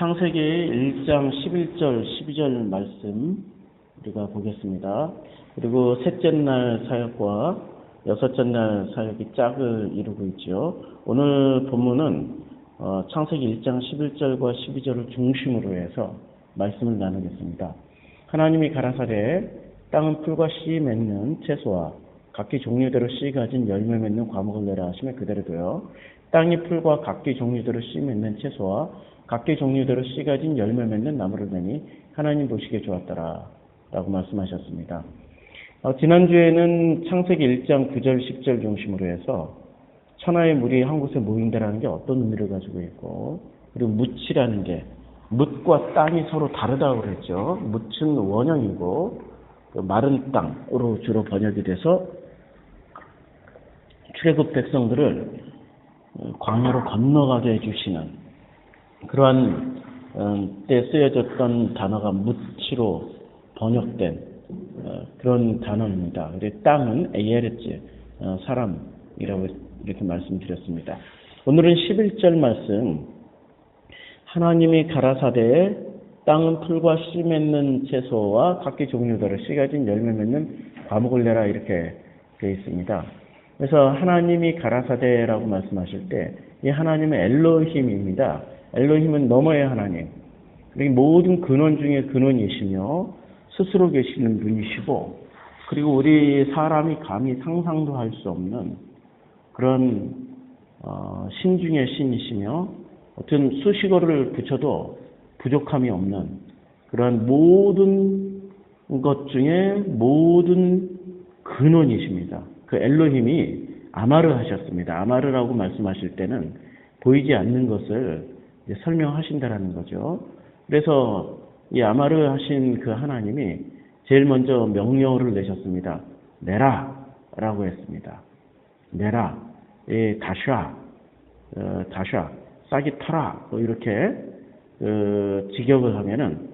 창세기 1장 11절, 12절 말씀 우리가 보겠습니다. 그리고 셋째 날 사역과 여섯째 날 사역이 짝을 이루고 있죠. 오늘 본문은 창세기 1장 11절과 12절을 중심으로 해서 말씀을 나누겠습니다. 하나님이 가라사대 땅은 풀과 씨 맺는 채소와 각기 종류대로 씨 가진 열매 맺는 과목을 내라 하시면 그대로도요. 땅이 풀과 각기 종류대로 씨 맺는 채소와 각기 종류대로 씨 가진 열매 맺는 나무를 내니 하나님 보시기에 좋았더라 라고 말씀하셨습니다. 지난주에는 창세기 1장 9절 10절 중심으로 해서 천하의 물이 한 곳에 모인다라는 게 어떤 의미를 가지고 있고, 그리고 묻이라는 게 묻과 땅이 서로 다르다고 그랬죠. 묻은 원형이고 마른 땅으로 주로 번역이 돼서 출애굽 백성들을 광야로 건너가게 해주시는 그러한 때 쓰여졌던 단어가 묻히로 번역된 그런 단어입니다. 그리고 땅은 에예레츠, 사람이라고 이렇게 말씀드렸습니다. 오늘은 11절 말씀, 하나님이 가라사대에 땅은 풀과 씨 맺는 채소와 각기 종류대로 씨 가진 열매 맺는 과목을 내라 이렇게 되어 있습니다. 그래서 하나님이 가라사대라고 말씀하실 때 이 하나님은 엘로힘입니다. 엘로힘은 너머의 하나님, 그리고 모든 근원 중에 근원이시며 스스로 계시는 분이시고, 그리고 우리 사람이 감히 상상도 할 수 없는 그런 신 중의 신이시며 어떤 수식어를 붙여도 부족함이 없는 그런 모든 것 중에 모든 근원이십니다. 그 엘로힘이 아마르 하셨습니다. 아마르라고 말씀하실 때는 보이지 않는 것을 설명하신다라는 거죠. 그래서 이 아마르 하신 그 하나님이 제일 먼저 명령어를 내셨습니다. 내라 라고 했습니다. 내라, 다샤, 싹이 터라, 이렇게 직역을 하면은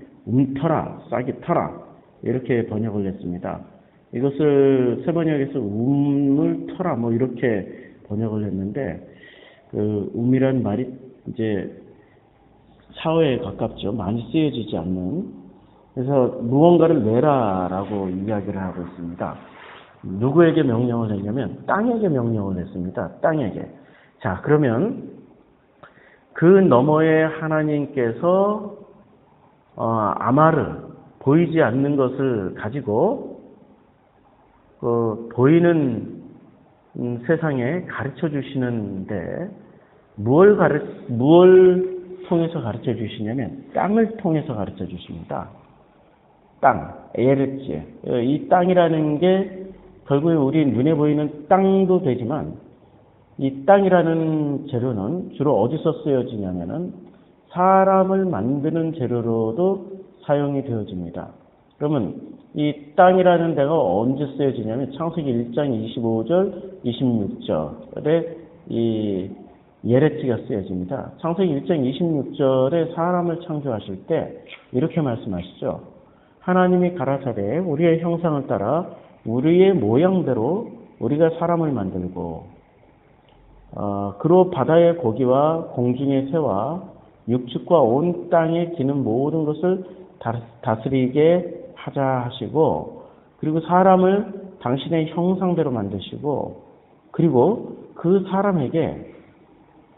터라, 싹이 터라 이렇게 번역을 했습니다. 이것을 세 번역에서 터라 이렇게 번역을 했는데, 이란 말이 이제 사회에 가깝죠. 많이 쓰여지지 않는. 그래서 무언가를 내라라고 이야기를 하고 있습니다. 누구에게 명령을 했냐면 땅에게 명령을 했습니다. 땅에게. 자, 그러면 그 너머에 하나님께서 아마르, 보이지 않는 것을 가지고 보이는 세상에 가르쳐 주시는데 무엇을 통해서 가르쳐 주시냐면 땅을 통해서 가르쳐 주십니다. 땅, 에르츠. 이 땅이라는 게 결국에 우리 눈에 보이는 땅도 되지만 이 땅이라는 재료는 주로 어디서 쓰여지냐면은 사람을 만드는 재료로도 사용이 되어집니다. 그러면 이 땅이라는 데가 언제 쓰여지냐면 창세기 1장 25절, 26절에 이 예레치가 쓰여집니다. 창세기 1장 26절에 사람을 창조하실 때 이렇게 말씀하시죠. 하나님이 가라사대 우리의 형상을 따라 우리의 모양대로 우리가 사람을 만들고 그로 바다의 고기와 공중의 새와 육축과 온 땅에 기는 모든 것을 다스리게 하자 하시고, 그리고 사람을 당신의 형상대로 만드시고, 그리고 그 사람에게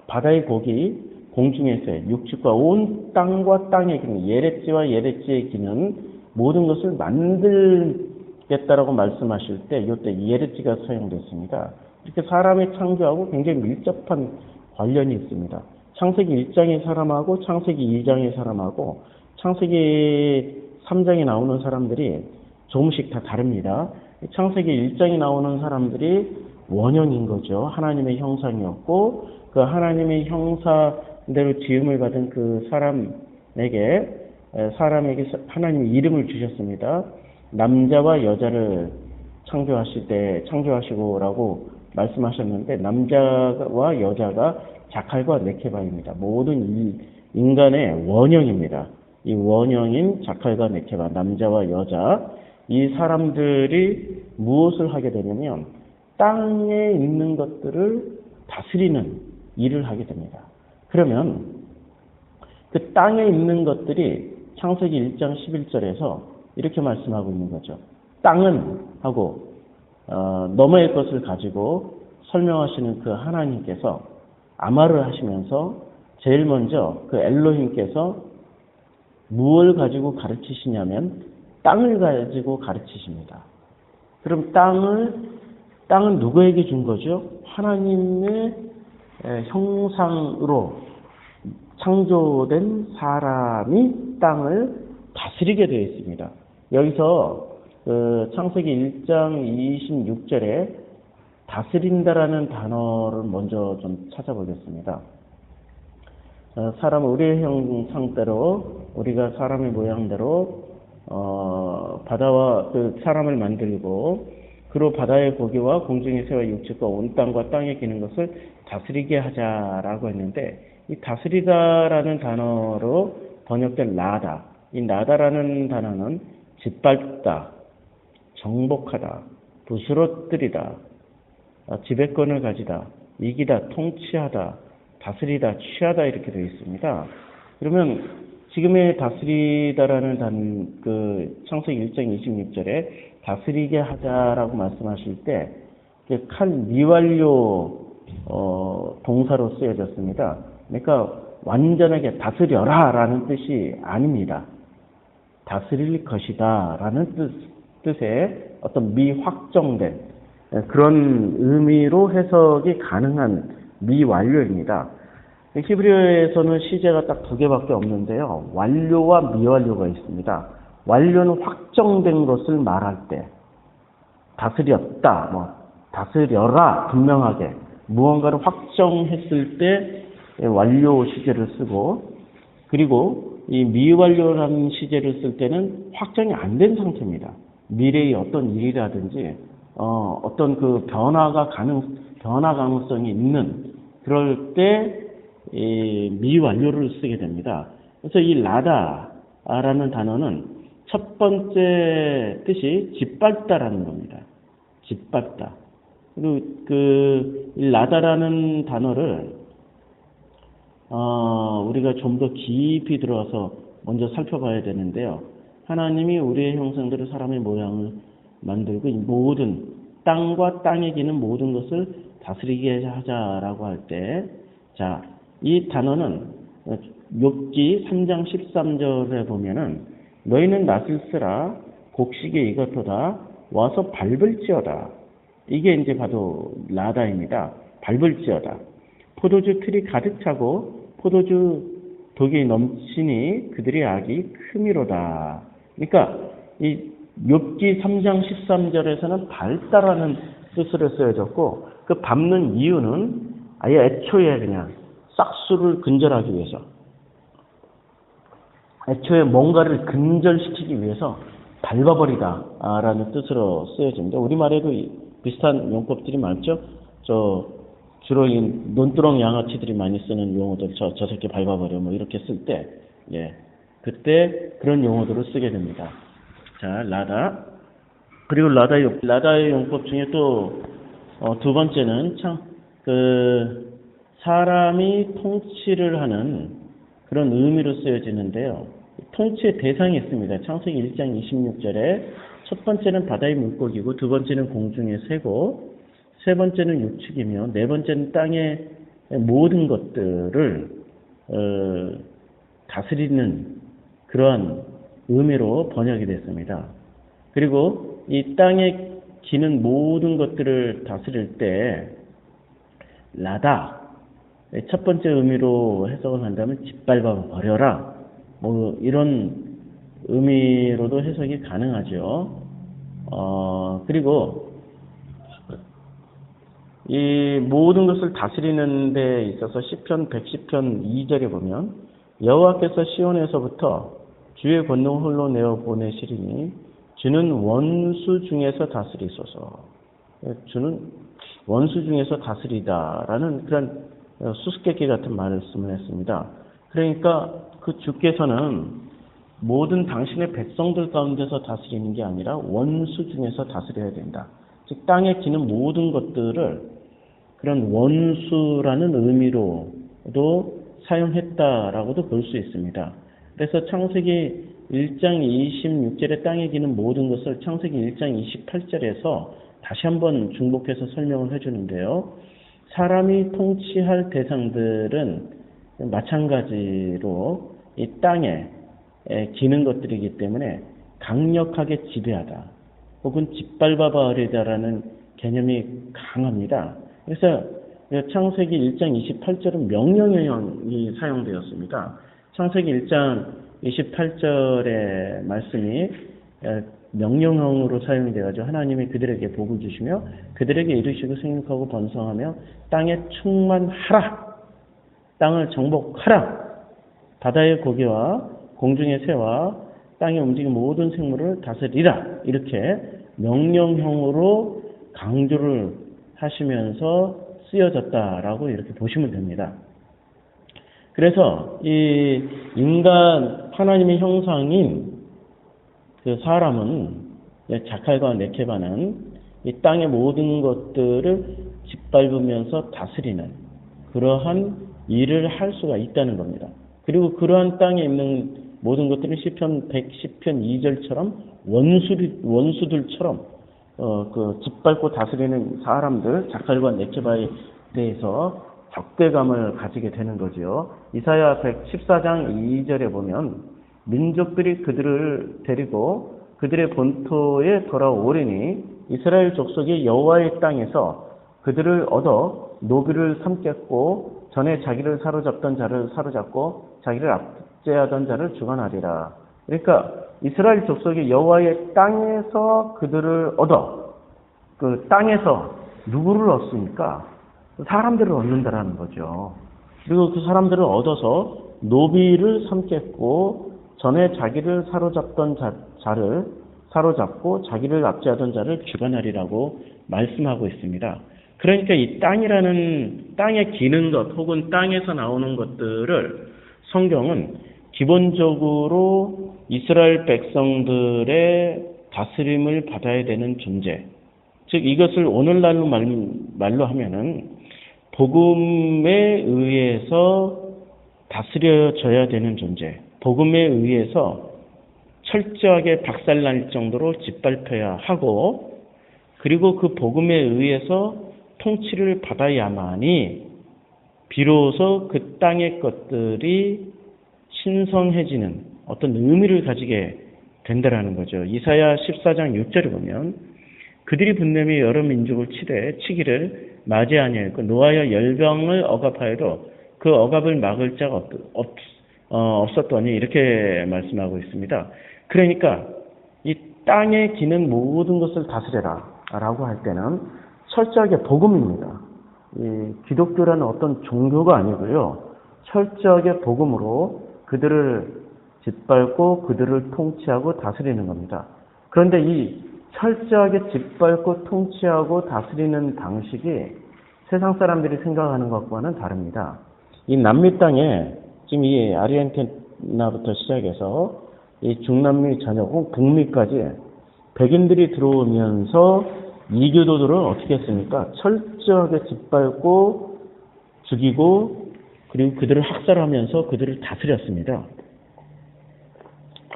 바다의 고기, 공중의 새, 육축과 온 땅과 땅에 기는 예레찌와 예레찌에 기는 모든 것을 만들겠다라고 말씀하실 때 이때 예레찌가 사용됐습니다. 이렇게 사람의 창조하고 굉장히 밀접한 관련이 있습니다. 창세기 1장의 사람하고 창세기 2장의 사람하고 창세기 3장에 나오는 사람들이 조금씩 다 다릅니다. 창세기 1장에 나오는 사람들이 원형인 거죠. 하나님의 형상이었고 그 하나님의 형상대로 지음을 받은 그 사람에게 하나님이 이름을 주셨습니다. 남자와 여자를 창조하시고라고 말씀하셨는데, 남자와 여자가 자칼과 네케바입니다. 모든 인간의 원형입니다. 이 원형인 자칼과 네케바, 남자와 여자, 이 사람들이 무엇을 하게 되냐면 땅에 있는 것들을 다스리는 일을 하게 됩니다. 그러면 그 그 땅에 있는 것들이 창세기 1장 11절에서 이렇게 말씀하고 있는 거죠. 땅은 하고 너머의 것을 가지고 설명하시는 그 하나님께서 아말을 하시면서 제일 먼저 그 엘로힘께서 무엇을 가지고 가르치시냐면 땅을 가지고 가르치십니다. 그럼 땅은 누구에게 준 거죠? 하나님의 형상으로 창조된 사람이 땅을 다스리게 되어 있습니다. 여기서 창세기 1장 26절에 다스린다라는 단어를 먼저 좀 찾아보겠습니다. 사람은 우리의 형상대로 우리가 사람의 모양대로 바다와 그 사람을 만들고 그로 바다의 고기와 공중의 새와 육축과 온 땅과 땅에 기는 것을 다스리게 하자라고 했는데 이 다스리다라는 단어로 번역된 라다, 이 라다라는 단어는 짓밟다, 정복하다, 부스러뜨리다, 지배권을 가지다, 이기다, 통치하다, 다스리다, 취하다 이렇게 되어 있습니다. 그러면 지금의 다스리다라는 그 창세기 1장 26절에 다스리게 하자라고 말씀하실 때 칼 미완료 동사로 쓰여졌습니다. 그러니까 완전하게 다스려라라는 뜻이 아닙니다. 다스릴 것이다라는 뜻의 어떤 미확정된 그런 의미로 해석이 가능한 미완료입니다. 히브리어에서는 시제가 딱 두 개밖에 없는데요. 완료와 미완료가 있습니다. 완료는 확정된 것을 말할 때 다스렸다, 다스려라 분명하게 무언가를 확정했을 때 완료 시제를 쓰고 그리고 이 미완료라는 시제를 쓸 때는 확정이 안 된 상태입니다. 미래의 어떤 일이라든지 어떤 그 변화 가능성이 있는 그럴 때 미완료를 쓰게 됩니다. 그래서 이 라다라는 단어는 첫 번째 뜻이 짓밟다라는 겁니다. 짓밟다. 그리고 이 라다라는 단어를 우리가 좀 더 깊이 들어와서 먼저 살펴봐야 되는데요. 하나님이 우리의 형상대로 사람의 모양을 만들고 이 모든 땅과 땅에 기는 모든 것을 다스리게 하자라고 할 때, 자, 이 단어는 욥기 3장 13절에 보면은 너희는 낫을 쓰라 곡식에 이것도다 와서 밟을지어다. 이게 이제 바로 라다입니다. 밟을지어다. 포도주 틀이 가득 차고 포도주 독이 넘치니 그들의 악이 크미로다. 그러니까 이 욥기 3장 13절에서는 밟다라는 뜻으로 쓰여졌고 그 밟는 이유는 아예 애초에 그냥 싹수를 근절하기 위해서 애초에 뭔가를 근절시키기 위해서 밟아버리다라는 뜻으로 쓰여집니다. 우리말에도 비슷한 용법들이 많죠. 주로 이 논두렁 양아치들이 많이 쓰는 용어들, 저 새끼 밟아버려, 이렇게 쓸 때, 그때 그런 용어들을 쓰게 됩니다. 자, 라다. 그리고 라다의 용법 중에 또, 두 번째는 사람이 통치를 하는 그런 의미로 쓰여지는데요. 통치의 대상이 있습니다. 창세기 1장 26절에 첫 번째는 바다의 물고기고 두 번째는 공중의 새고 세 번째는 육축이며 네 번째는 땅의 모든 것들을 다스리는 그러한 의미로 번역이 됐습니다. 그리고 이 땅에 기는 모든 것들을 다스릴 때 라다 첫 번째 의미로 해석을 한다면 짓밟아 버려라 이런 의미로도 해석이 가능하죠. 그리고 이 모든 것을 다스리는 데 있어서 시편 110편 2절에 보면 여호와께서 시온에서부터 주의 권능 홀로 내어 보내시리니 주는 원수 중에서 다스리소서. 주는 원수 중에서 다스리다라는 그런 수수께끼 같은 말씀을 했습니다. 그러니까 그 주께서는 모든 당신의 백성들 가운데서 다스리는 게 아니라 원수 중에서 다스려야 된다. 즉 땅에 기는 모든 것들을 그런 원수라는 의미로도 사용했다라고도 볼 수 있습니다. 그래서 창세기 1장 26절에 땅에 기는 모든 것을 창세기 1장 28절에서 다시 한번 중복해서 설명을 해주는데요. 사람이 통치할 대상들은 마찬가지로 이 땅에 기는 것들이기 때문에 강력하게 지배하다 혹은 짓밟아 버리다라는 개념이 강합니다. 그래서 창세기 1장 28절은 명령형이 사용되었습니다. 창세기 1장 28절의 말씀이 명령형으로 사용이 되어가지고 하나님이 그들에게 복을 주시며 그들에게 이르시고 생육하고 번성하며 땅에 충만하라, 땅을 정복하라, 바다의 고기와 공중의 새와 땅에 움직이는 모든 생물을 다스리라, 이렇게 명령형으로 강조를 하시면서 쓰여졌다라고 이렇게 보시면 됩니다. 그래서 이 인간 하나님의 형상인 그 사람은 자칼과 네케바는 이 땅의 모든 것들을 짓밟으면서 다스리는 그러한 일을 할 수가 있다는 겁니다. 그리고 그러한 땅에 있는 모든 것들은 시편 110편 2절처럼 원수들처럼 그 짓밟고 다스리는 사람들, 자칼과 네케바에 대해서 적대감을 가지게 되는 거지요. 이사야 114장 2절에 보면 민족들이 그들을 데리고 그들의 본토에 돌아오리니 이스라엘 족속이 여호와의 땅에서 그들을 얻어 노비를 삼겠고 전에 자기를 사로잡던 자를 사로잡고 자기를 압제하던 자를 주관하리라. 그러니까 이스라엘 족속이 여호와의 땅에서 그들을 얻어, 그 땅에서 누구를 얻습니까? 사람들을 얻는다라는 거죠. 그리고 그 사람들을 얻어서 노비를 삼겠고 전에 자기를 사로잡던 자를 사로잡고 자기를 압제하던 자를 주관하리라고 말씀하고 있습니다. 그러니까 이 땅에 기는 것 혹은 땅에서 나오는 것들을 성경은 기본적으로 이스라엘 백성들의 다스림을 받아야 되는 존재, 즉 이것을 오늘날로 말로 하면은 복음에 의해서 다스려져야 되는 존재, 복음에 의해서 철저하게 박살날 정도로 짓밟혀야 하고, 그리고 그 복음에 의해서 통치를 받아야만이 비로소 그 땅의 것들이 신성해지는 어떤 의미를 가지게 된다라는 거죠. 이사야 14장 6절을 보면 그들이 분냄이 여러 민족을 치기를 맞이 아니하였고 노하여 열병을 억압하여도 그 억압을 막을 자가 없었더니 이렇게 말씀하고 있습니다. 그러니까 이 땅에 기는 모든 것을 다스려라 라고 할 때는 철저하게 복음입니다. 이 기독교라는 어떤 종교가 아니고요. 철저하게 복음으로 그들을 짓밟고 그들을 통치하고 다스리는 겁니다. 그런데 이 철저하게 짓밟고 통치하고 다스리는 방식이 세상 사람들이 생각하는 것과는 다릅니다. 이 남미 땅에 지금 이 아르헨티나부터 시작해서 이 중남미 전역 북미까지 백인들이 들어오면서 이교도들은 어떻게 했습니까? 철저하게 짓밟고 죽이고 그리고 그들을 학살하면서 그들을 다스렸습니다.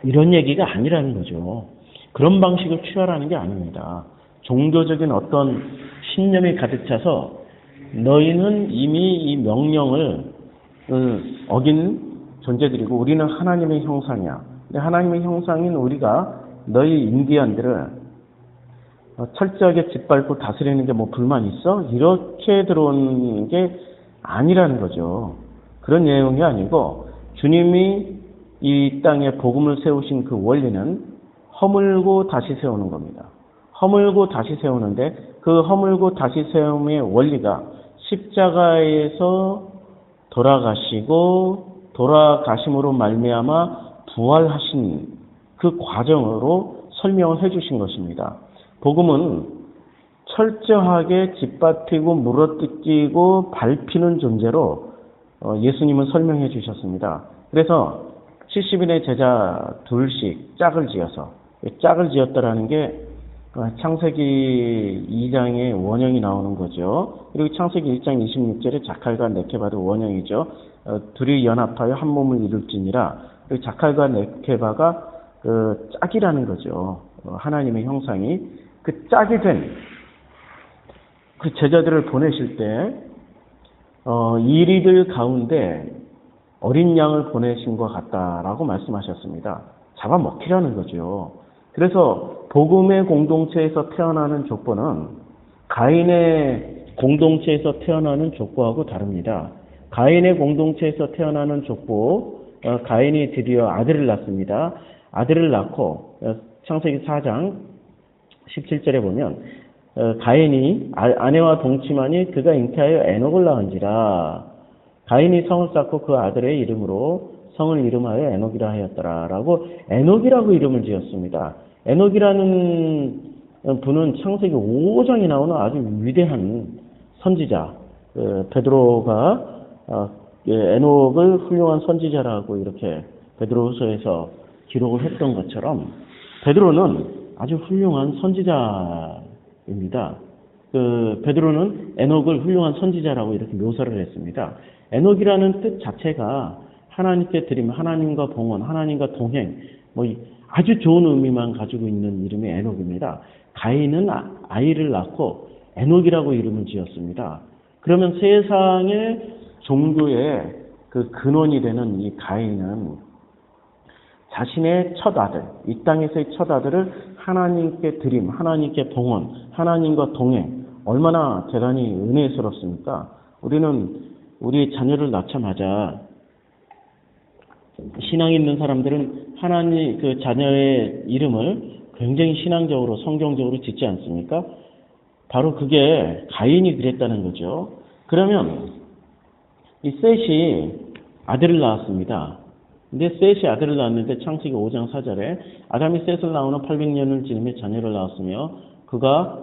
이런 얘기가 아니라는 거죠. 그런 방식을 취하라는 게 아닙니다. 종교적인 어떤 신념이 가득 차서 너희는 이미 이 명령을 어긴 존재들이고 우리는 하나님의 형상이야. 근데 하나님의 형상인 우리가 너희 인디언들을 철저하게 짓밟고 다스리는 게 뭐 불만 있어? 이렇게 들어오는 게 아니라는 거죠. 그런 내용이 아니고 주님이 이 땅에 복음을 세우신 그 원리는 허물고 다시 세우는 겁니다. 허물고 다시 세우는데 그 허물고 다시 세움의 원리가 십자가에서 돌아가시고 돌아가심으로 말미암아 부활하신 그 과정으로 설명을 해주신 것입니다. 복음은 철저하게 짓밟히고 물어뜯기고 밟히는 존재로 예수님은 설명해 주셨습니다. 그래서 70인의 제자 둘씩 짝을 지어서 짝을 지었다라는 게 창세기 2장에 원형이 나오는 거죠. 그리고 창세기 1장 26절에 자칼과 네케바도 원형이죠. 둘이 연합하여 한 몸을 이룰지니라. 그리고 자칼과 네케바가 그 짝이라는 거죠. 하나님의 형상이 그 짝이 된 그 제자들을 보내실 때 이리들 가운데 어린 양을 보내신 것 같다라고 말씀하셨습니다. 잡아먹히라는 거죠. 그래서 복음의 공동체에서 태어나는 족보는 가인의 공동체에서 태어나는 족보하고 다릅니다. 가인의 공동체에서 태어나는 족보, 가인이 드디어 아들을 낳습니다. 아들을 낳고 창세기 4장 17절에 보면 가인이 아내와 동침하니 그가 잉태하여 에녹을 낳은지라. 가인이 성을 쌓고 그 아들의 이름으로 성을 이름하여 에녹이라 하였더라 라고 에녹이라고 이름을 지었습니다. 에녹이라는 분은 창세기 5장에 나오는 아주 위대한 선지자. 베드로가 에녹을 훌륭한 선지자라고 이렇게 베드로후서에서 기록을 했던 것처럼 베드로는 아주 훌륭한 선지자입니다. 베드로는 에녹을 훌륭한 선지자라고 이렇게 묘사를 했습니다. 에녹이라는 뜻 자체가 하나님께 드림, 하나님과 봉헌, 하나님과 동행, 아주 좋은 의미만 가지고 있는 이름이 에녹입니다. 가인은 아이를 낳고 에녹이라고 이름을 지었습니다. 그러면 세상의 종교의 그 근원이 되는 이 가인은 자신의 첫 아들, 이 땅에서의 첫 아들을 하나님께 드림, 하나님께 봉헌, 하나님과 동행, 얼마나 대단히 은혜스럽습니까? 우리는 우리 자녀를 낳자마자 신앙 있는 사람들은 하나님 그 자녀의 이름을 굉장히 신앙적으로 성경적으로 짓지 않습니까? 바로 그게 가인이 그랬다는 거죠. 그러면 이 셋이 아들을 낳았습니다. 근데 셋이 아들을 낳았는데 창세기 5장 4절에 아담이 셋을 낳으며 800년을 지내며 자녀를 낳았으며 그가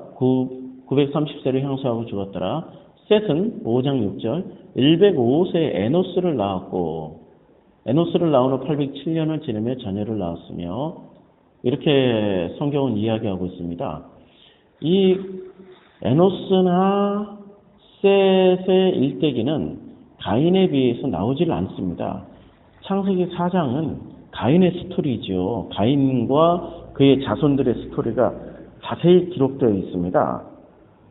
930세를 향수하고 죽었더라. 셋은 5장 6절 105세에 에노스를 낳았고 에노스를 낳으며 807년을 지내며 자녀를 낳았으며 이렇게 성경은 이야기하고 있습니다. 이 에노스나 셋의 일대기는 가인에 비해서 나오질 않습니다. 창세기 4장은 가인의 스토리죠. 가인과 그의 자손들의 스토리가 자세히 기록되어 있습니다.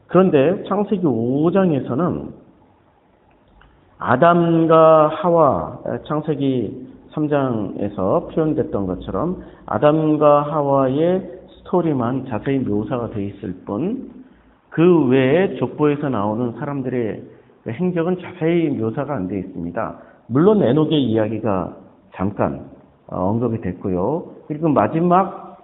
그런데 창세기 5장에서는 아담과 하와, 창세기 3장에서 표현됐던 것처럼 아담과 하와의 스토리만 자세히 묘사가 되어 있을 뿐, 그 외에 족보에서 나오는 사람들의 행적은 자세히 묘사가 안 되어 있습니다. 물론 에녹의 이야기가 잠깐 언급이 됐고요. 그리고 마지막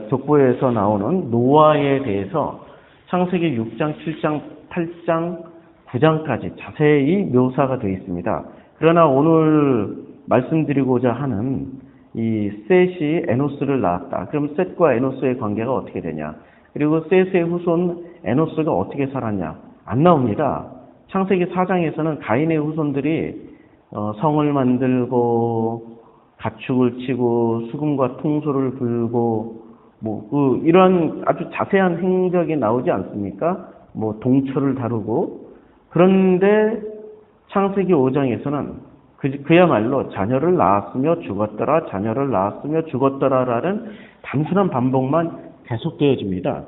족보에서 나오는 노아에 대해서 창세기 6장, 7장, 8장, 9장까지 자세히 묘사가 되어 있습니다. 그러나 오늘 말씀드리고자 하는 이 셋이 에노스를 낳았다. 그럼 셋과 에노스의 관계가 어떻게 되냐? 그리고 셋의 후손 에노스가 어떻게 살았냐? 안 나옵니다. 창세기 4장에서는 가인의 후손들이 성을 만들고 가축을 치고 수금과 통소를 불고 이러한 아주 자세한 행적이 나오지 않습니까? 동처를 다루고. 그런데 창세기 5장에서는 그야말로 자녀를 낳았으며 죽었더라, 자녀를 낳았으며 죽었더라라는 단순한 반복만 계속되어집니다.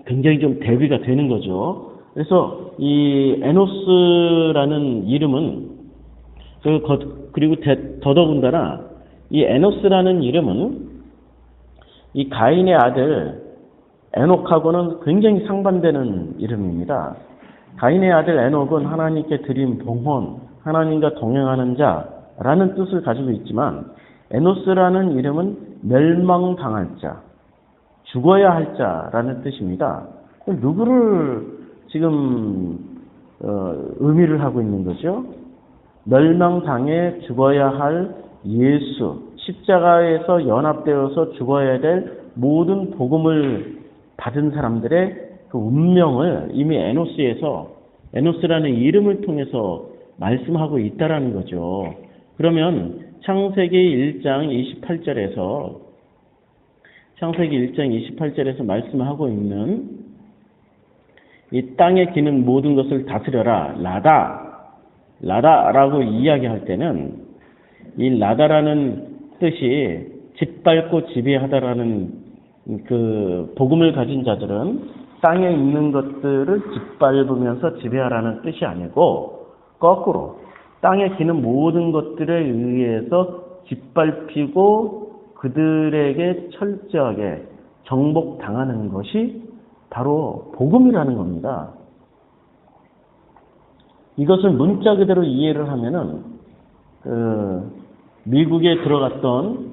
굉장히 좀 대비가 되는 거죠. 그래서 이 에노스라는 이름은 그리고 더더군다나 이 에노스라는 이름은 이 가인의 아들 에녹하고는 굉장히 상반되는 이름입니다. 가인의 아들 에녹은 하나님께 드린 봉헌, 하나님과 동행하는 자라는 뜻을 가지고 있지만 에노스라는 이름은 멸망당할 자, 죽어야 할 자라는 뜻입니다. 누구를 지금 의미를 하고 있는 거죠? 멸망당해 죽어야 할 예수, 십자가에서 연합되어서 죽어야 될 모든 복음을 받은 사람들의 그 운명을 이미 에노스라는 이름을 통해서 말씀하고 있다라는 거죠. 그러면 창세기 1장 28절에서 창세기 1장 28절에서 말씀하고 있는 이 땅에 기는 모든 것을 다스려라. 라다라고 이야기할 때는 이 라다라는 뜻이 짓밟고 지배하다라는 그 복음을 가진 자들은 땅에 있는 것들을 짓밟으면서 지배하라는 뜻이 아니고 거꾸로 땅에 기는 모든 것들에 의해서 짓밟히고 그들에게 철저하게 정복당하는 것이 바로 복음이라는 겁니다. 이것을 문자 그대로 이해를 하면은 미국에 들어갔던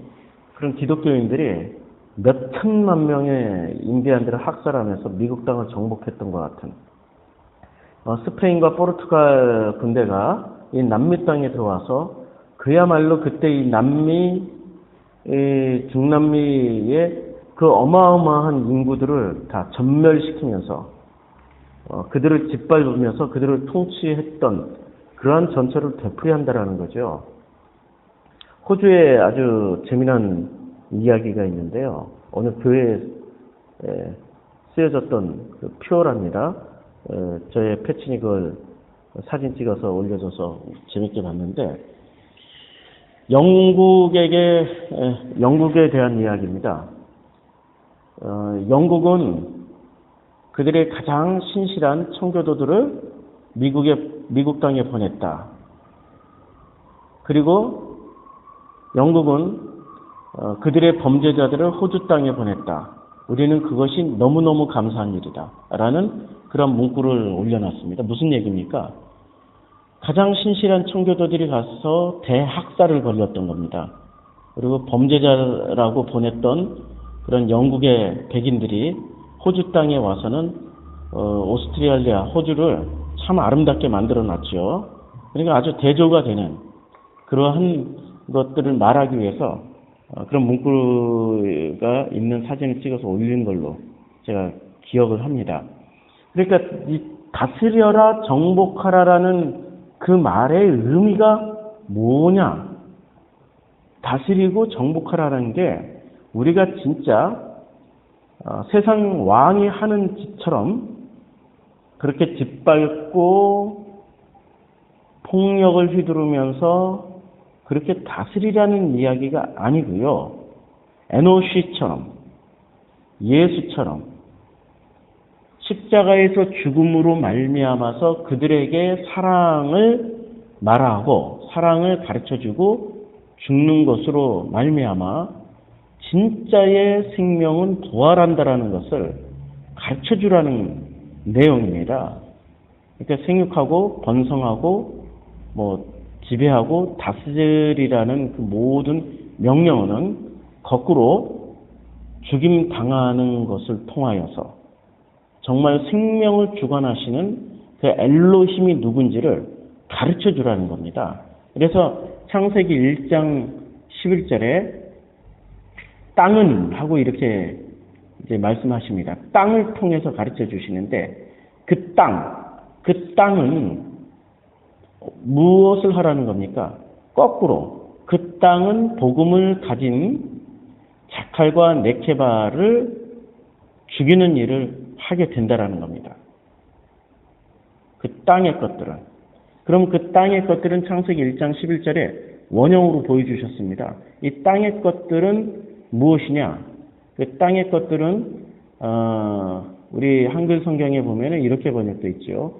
그런 기독교인들이 몇 천만 명의 인디안들을 학살하면서 미국 땅을 정복했던 것 같은 스페인과 포르투갈 군대가 이 남미 땅에 들어와서 그야말로 그때 이 중남미의 그 어마어마한 인구들을 다 전멸시키면서 그들을 짓밟으면서 그들을 통치했던 그러한 전철을 되풀이한다라는 거죠. 호주에 아주 재미난 이야기가 있는데요. 어느 교회에 쓰여졌던 그 퓨어랍니다. 저의 패친이 그걸 사진 찍어서 올려줘서 재밌게 봤는데 영국에 대한 이야기입니다. 영국은 그들의 가장 신실한 청교도들을 미국 땅에 보냈다. 그리고 영국은 그들의 범죄자들을 호주 땅에 보냈다. 우리는 그것이 너무너무 감사한 일이다. 라는 그런 문구를 올려놨습니다. 무슨 얘기입니까? 가장 신실한 청교도들이 가서 대학살을 벌였던 겁니다. 그리고 범죄자라고 보냈던 그런 영국의 백인들이 호주 땅에 와서는 오스트레일리아, 호주를 참 아름답게 만들어 놨죠. 그러니까 아주 대조가 되는 그러한 것들을 말하기 위해서 그런 문구가 있는 사진을 찍어서 올린 걸로 제가 기억을 합니다. 그러니까 이 다스려라, 정복하라라는 그 말의 의미가 뭐냐? 다스리고 정복하라는 게 우리가 진짜 세상 왕이 하는 짓처럼 그렇게 짓밟고 폭력을 휘두르면서 그렇게 다스리라는 이야기가 아니고요. 에노시처럼 예수처럼 십자가에서 죽음으로 말미암아서 그들에게 사랑을 말하고 사랑을 가르쳐주고 죽는 것으로 말미암아 진짜의 생명은 부활한다라는 것을 가르쳐주라는 내용입니다. 그러니까 생육하고 번성하고 지배하고 다스리라는 그 모든 명령어는 거꾸로 죽임 당하는 것을 통하여서 정말 생명을 주관하시는 그 엘로힘이 누군지를 가르쳐 주라는 겁니다. 그래서 창세기 1장 11절에 땅은 하고 이렇게 이제 말씀하십니다. 땅을 통해서 가르쳐 주시는데 그 땅은 무엇을 하라는 겁니까? 거꾸로 그 땅은 복음을 가진 자칼과 네케바를 죽이는 일을 하게 된다라는 겁니다. 그 땅의 것들은. 그럼 그 땅의 것들은 창세기 1장 11절에 원형으로 보여주셨습니다. 이 땅의 것들은 무엇이냐? 그 땅의 것들은 우리 한글 성경에 보면 이렇게 번역되어 있죠.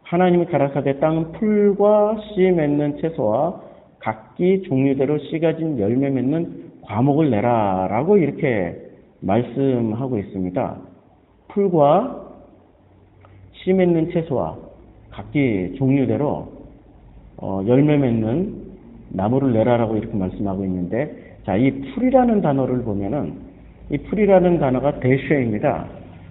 하나님이 가라사대 땅은 풀과 씨 맺는 채소와 각기 종류대로 씨 가진 열매 맺는 과목을 내라 라고 이렇게 말씀하고 있습니다. 풀과 씨 맺는 채소와 각기 종류대로 열매 맺는 나무를 내라라고 이렇게 말씀하고 있는데, 자, 이 풀이라는 단어를 보면은 이 풀이라는 단어가 대쉐입니다.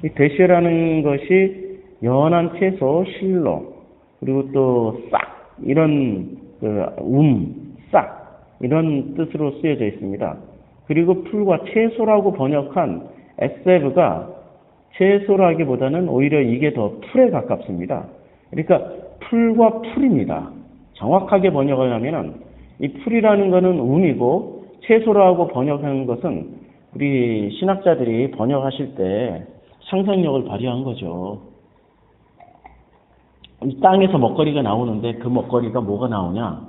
이 대쉐라는 것이 연한 채소, 실로, 그리고 또 싹, 이런 싹 이런 뜻으로 쓰여져 있습니다. 그리고 풀과 채소라고 번역한 에세브가 채소라기보다는 오히려 이게 더 풀에 가깝습니다. 그러니까 풀과 풀입니다. 정확하게 번역을 하면은 이 풀이라는 것은 움이고 채소라고 번역하는 것은 우리 신학자들이 번역하실 때 상상력을 발휘한 거죠. 이 땅에서 먹거리가 나오는데 그 먹거리가 뭐가 나오냐?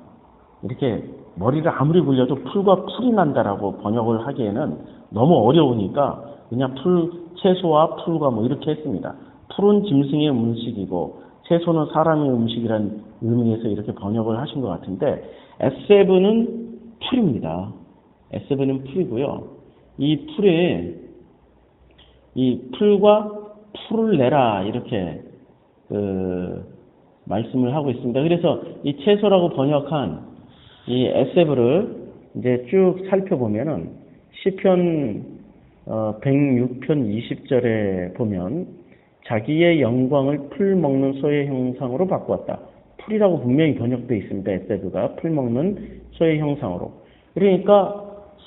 이렇게 머리를 아무리 굴려도 풀과 풀이 난다라고 번역을 하기에는 너무 어려우니까 그냥 채소와 풀과 뭐 이렇게 했습니다. 풀은 짐승의 음식이고 채소는 사람의 음식이라는 의미에서 이렇게 번역을 하신 것 같은데 에세브는 풀입니다. 에세브는 풀이고요. 이 풀에 이 풀과 풀을 내라 이렇게 말씀을 하고 있습니다. 그래서 이 채소라고 번역한 이 에세브를 이제 쭉 살펴보면은 시편 106편 20절에 보면 자기의 영광을 풀 먹는 소의 형상으로 바꾸었다. 풀이라고 분명히 번역되어 있습니다. 에세브가 풀 먹는 소의 형상으로. 그러니까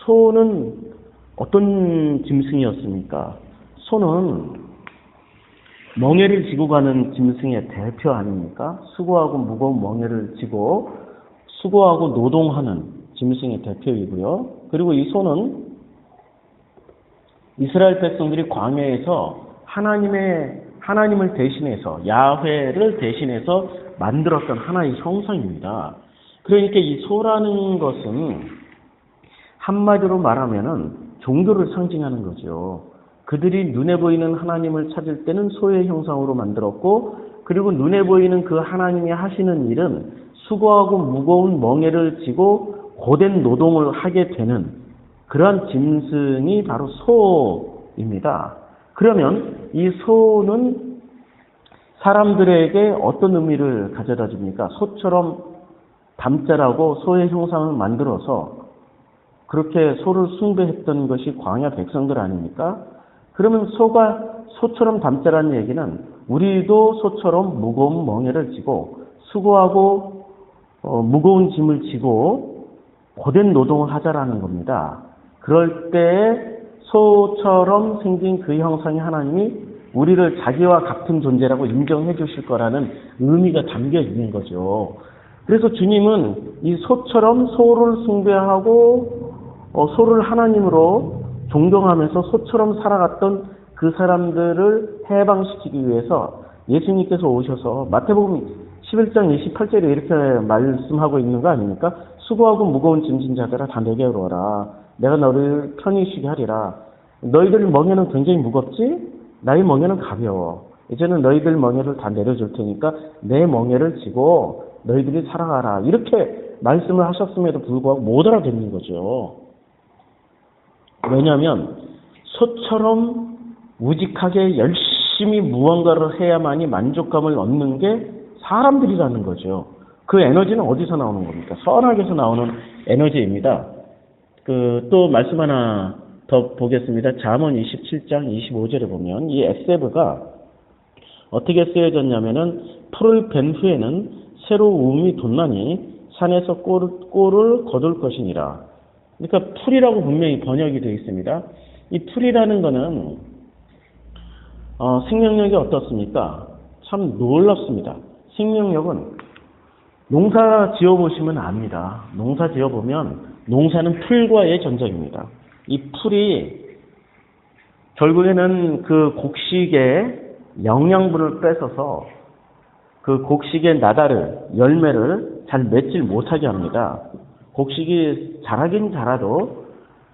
소는 어떤 짐승이었습니까? 소는 멍에를 지고 가는 짐승의 대표 아닙니까? 수고하고 무거운 멍에를 지고 수고하고 노동하는 짐승의 대표이고요. 그리고 이 소는 이스라엘 백성들이 광야에서 하나님을 대신해서 야훼를 대신해서 만들었던 하나의 형상입니다. 그러니까 이 소라는 것은 한마디로 말하면은 종교를 상징하는 거죠. 그들이 눈에 보이는 하나님을 찾을 때는 소의 형상으로 만들었고, 그리고 눈에 보이는 그 하나님이 하시는 일은 수고하고 무거운 멍에를 지고 고된 노동을 하게 되는 그러한 짐승이 바로 소입니다. 그러면 이 소는 사람들에게 어떤 의미를 가져다 줍니까? 소처럼 담자라고 소의 형상을 만들어서 그렇게 소를 숭배했던 것이 광야 백성들 아닙니까? 그러면 소처럼 담자라는 얘기는 우리도 소처럼 무거운 멍에를 지고 수고하고 무거운 짐을 지고 고된 노동을 하자라는 겁니다. 그럴 때 소처럼 생긴 그 형상의 하나님이 우리를 자기와 같은 존재라고 인정해 주실 거라는 의미가 담겨 있는 거죠. 그래서 주님은 이 소처럼 소를 숭배하고 소를 하나님으로 존경하면서 소처럼 살아갔던 그 사람들을 해방시키기 위해서 예수님께서 오셔서 마태복음 11장 28절에 이렇게 말씀하고 있는 거 아닙니까? 수고하고 무거운 짐진 자들아 다 내게로 오라. 내가 너를 편히 쉬게 하리라. 너희들 멍에는 굉장히 무겁지? 나의 멍에는 가벼워. 이제는 너희들 멍에를 다 내려줄 테니까 내 멍에를 지고 너희들이 살아가라. 이렇게 말씀을 하셨음에도 불구하고 못 알아듣는 거죠. 왜냐하면 소처럼 우직하게 열심히 무언가를 해야만이 만족감을 얻는 게 사람들이라는 거죠. 그 에너지는 어디서 나오는 겁니까? 선악에서 나오는 에너지입니다. 또 말씀 하나 더 보겠습니다. 잠언 27장 25절에 보면 이 에세브가 어떻게 쓰여졌냐면은 풀을 벤 후에는 새로 우음이 돋나니 산에서 꼴을 거둘 것이니라. 그러니까 풀이라고 분명히 번역이 되어 있습니다. 이 풀이라는 거는 생명력이 어떻습니까? 참 놀랍습니다. 생명력은 농사 지어보시면 압니다. 농사 지어보면 농사는 풀과의 전쟁입니다. 이 풀이 결국에는 그 곡식의 영양분을 뺏어서 그 곡식의 나달을, 열매를 잘 맺질 못하게 합니다. 곡식이 자라긴 자라도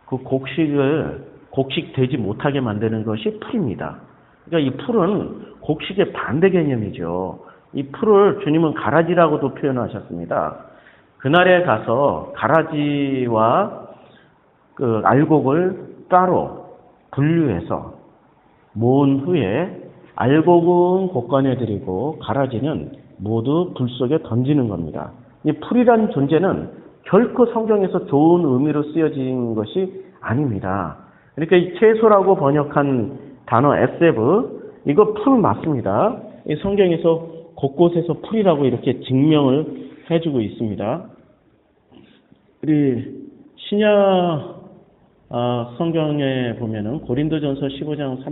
그 곡식 되지 못하게 만드는 것이 풀입니다. 그러니까 이 풀은 곡식의 반대 개념이죠. 이 풀을 주님은 가라지라고도 표현하셨습니다. 그날에 가서 가라지와 그 알곡을 따로 분류해서 모은 후에 알곡은 곡간에 들이고 가라지는 모두 불 속에 던지는 겁니다. 이 풀이라는 존재는 결코 성경에서 좋은 의미로 쓰여진 것이 아닙니다. 그러니까 이 채소라고 번역한 단어 에세브, 이거 풀 맞습니다. 이 성경에서 곳곳에서 풀이라고 이렇게 증명을 해주고 있습니다. 우리 신약 성경에 보면은 고린도전서 15장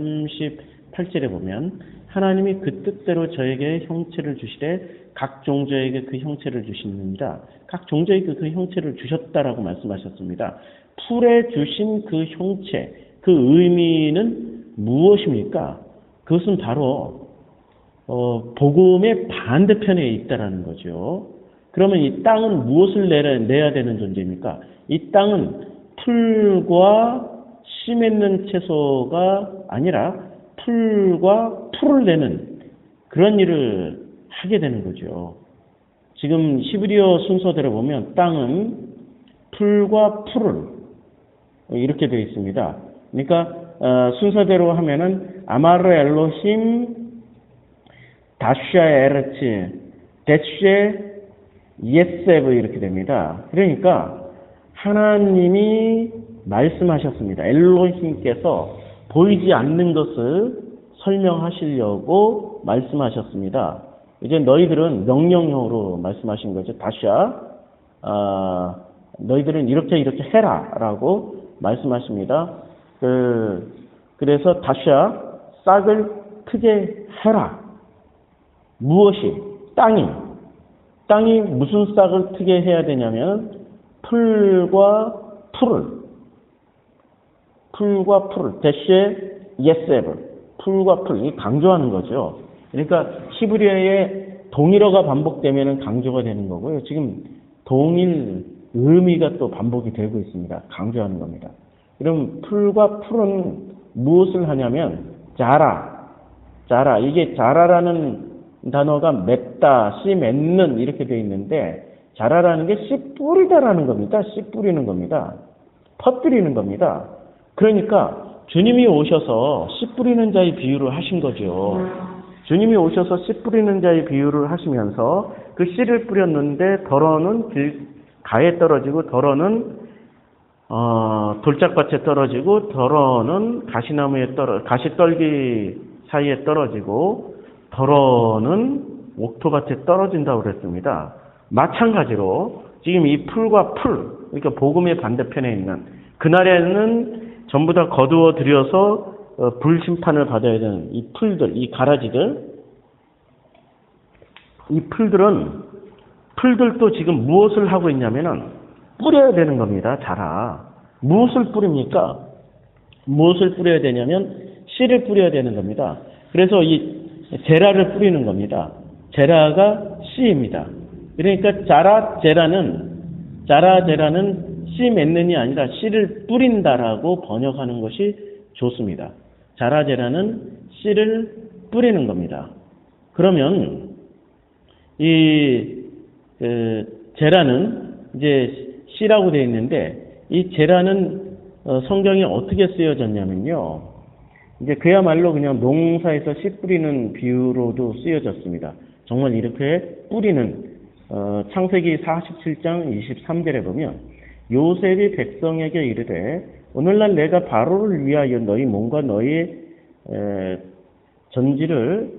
8절에 보면 하나님이 그 뜻대로 저에게 형체를 주시되 각 종자에게 그 형체를 주시느니라. 각 종자에게 그 형체를 주셨다라고 말씀하셨습니다. 풀에 주신 그 형체, 그 의미는 무엇입니까? 그것은 바로 복음의 반대편에 있다라는 거죠. 그러면 이 땅은 무엇을 내야 되는 존재입니까? 이 땅은 풀과 씨 맺는 채소가 아니라 풀과 풀을 내는 그런 일을 하게 되는 거죠. 지금 히브리어 순서대로 보면 땅은 풀과 풀을 이렇게 되어 있습니다. 그러니까 순서대로 하면은 아마르 엘로힘 다슈아 에르츠 데슈에 예세브 이렇게 됩니다. 그러니까 하나님이 말씀하셨습니다. 엘로힘께서 보이지 않는 것을 설명하시려고 말씀하셨습니다. 이제 너희들은 명령형으로 말씀하신 거죠. 다시야, 너희들은 이렇게 해라 라고 말씀하십니다. 그래서 다시야, 싹을 크게 해라. 무엇이? 땅이 무슨 싹을 크게 해야 되냐면 풀과 풀을 대시에 예세브 풀과 풀 이 강조하는 거죠. 그러니까 히브리어의 동일어가 반복되면 강조가 되는 거고요. 지금 동일 의미가 또 반복이 되고 있습니다. 강조하는 겁니다. 그럼 풀과 풀은 무엇을 하냐면 자라 이게 자라라는 단어가 맺다, 씨 맺는 이렇게 되어 있는데 자라라는 게 씨 뿌리다라는 겁니다. 씨 뿌리는 겁니다. 퍼뜨리는 겁니다. 그러니까 주님이 오셔서 씨 뿌리는 자의 비유를 하신 거죠. 주님이 오셔서 씨 뿌리는 자의 비유를 하시면서 그 씨를 뿌렸는데 덜어는 가에 떨어지고 덜어는 돌짝밭에 떨어지고 덜어는 가시떨기 사이에 떨어지고 덜어는 옥토밭에 떨어진다고 그랬습니다. 마찬가지로 지금 이 풀과 그러니까 복음의 반대편에 있는 그날에는 전부 다 거두어 들여서 불심판을 받아야 되는 이 풀들, 이 가라지들, 이 풀들도 지금 무엇을 하고 있냐면은 뿌려야 되는 겁니다. 자라. 무엇을 뿌립니까? 무엇을 뿌려야 되냐면 씨를 뿌려야 되는 겁니다. 그래서 이 제라를 뿌리는 겁니다. 제라가 씨입니다. 그러니까 제라는 씨 맺는이 아니라 씨를 뿌린다라고 번역하는 것이 좋습니다. 제라는 씨를 뿌리는 겁니다. 그러면 이 제라는 이제 씨라고 되어 있는데 이 제라는 성경에 어떻게 쓰여졌냐면요. 이제 그야말로 그냥 농사에서 씨 뿌리는 비유로도 쓰여졌습니다. 정말 이렇게 뿌리는 창세기 47장 23절에 보면 요셉이 백성에게 이르되 오늘날 내가 바로를 위하여 너희 몸과 너희 전지를